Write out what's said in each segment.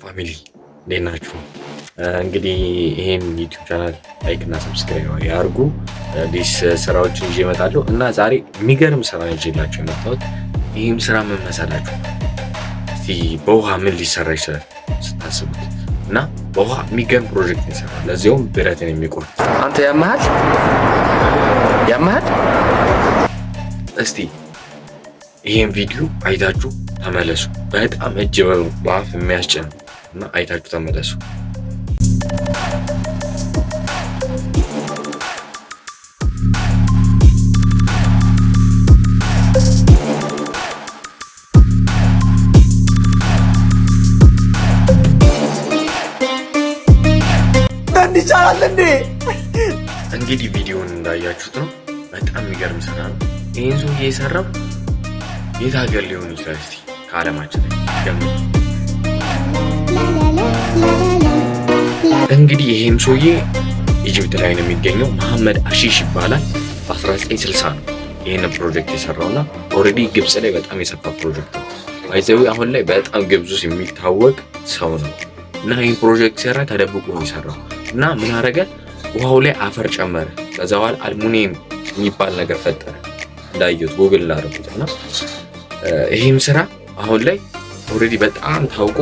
ፋሚሊ እንዴት ናችሁ? እንግዲህ ይሄን ዩቲዩብ ቻናል ላይክ እና ሰብስክራይብ ያርጉ። አዲስ ስራዎችን ይዤ እመጣለሁ እና ዛሬ የሚገርም ስራ ይዤላችሁ የመጣሁት። ይህም ስራ ምን መሰላችሁ? እስቲ በውሃ ምን ሊሰራ ይችላል ስታስቡት እና በውሃ የሚገርም ፕሮጀክት ይሰራል። ለዚያውም ብረትን የሚቆርጥ አንተ ያመሃል። እስቲ ይሄን ቪዲዮ አይታችሁ ተመለሱ። በጣም እጅ በአፍ የሚያስጭን እና አይታችሁ ተመለሱ። ይቻላል እንዴ? እንግዲህ ቪዲዮውን እንዳያችሁት ነው። በጣም የሚገርም ስራ ነው። ይህን ሰውዬ የሰራው የት ሀገር ሊሆን ይችላል? እስቲ ከዓለማችን ላይ ገምቱ። እንግዲህ ይህም ሰውዬ ኢጅፕት ላይ ነው የሚገኘው። መሐመድ አሺሽ ይባላል። በ1960 ነው ይህን ፕሮጀክት የሰራውና ኦልሬዲ ግብጽ ላይ በጣም የሰፋ ፕሮጀክት ነው። ባይዘዊ አሁን ላይ በጣም ግብጽ ውስጥ የሚታወቅ ሰው ነው እና ይህን ፕሮጀክት ሲሰራ ተደብቆ ነው የሰራው እና ምን አረገ? ውሃው ላይ አፈር ጨመረ። ከዛ በኋላ አልሙኒየም የሚባል ነገር ፈጠረ። እንዳየሁት ጉግል ላደረጉት እና ይህም ስራ አሁን ላይ ኦልሬዲ በጣም ታውቆ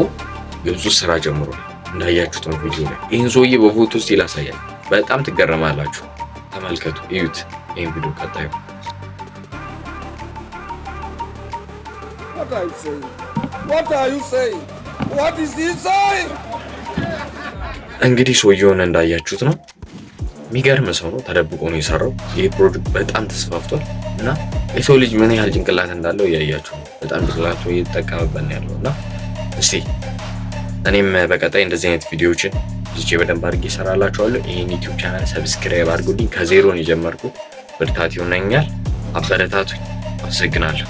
ግብጽ ውስጥ ስራ ጀምሯል። እንዳያችሁት ነው ቪዲዮ ላይ። ይህን ሰውዬ በፎቶ ውስጥ ይላሳያል። በጣም ትገረማላችሁ። ተመልከቱ፣ እዩት ይህን ቪዲዮ ቀጣዩ። እንግዲህ ሰውየውን እንዳያችሁት ነው። የሚገርም ሰው ነው። ተደብቆ ነው የሰራው። ይህ ፕሮጀክት በጣም ተስፋፍቷል እና የሰው ልጅ ምን ያህል ጭንቅላት እንዳለው እያያችሁ ነው። በጣም ጭንቅላቱ እየተጠቀመበት ነው ያለው እና እስቲ እኔም በቀጣይ እንደዚህ አይነት ቪዲዮዎችን ይዤ በደንብ አድርጌ እሰራላችኋለሁ። ይህን ዩቲዩብ ቻናል ሰብስክራይብ አድርጉልኝ። ከዜሮ ነው የጀመርኩት። ብርታት ይሆነኛል። አበረታቱኝ። አመሰግናለሁ።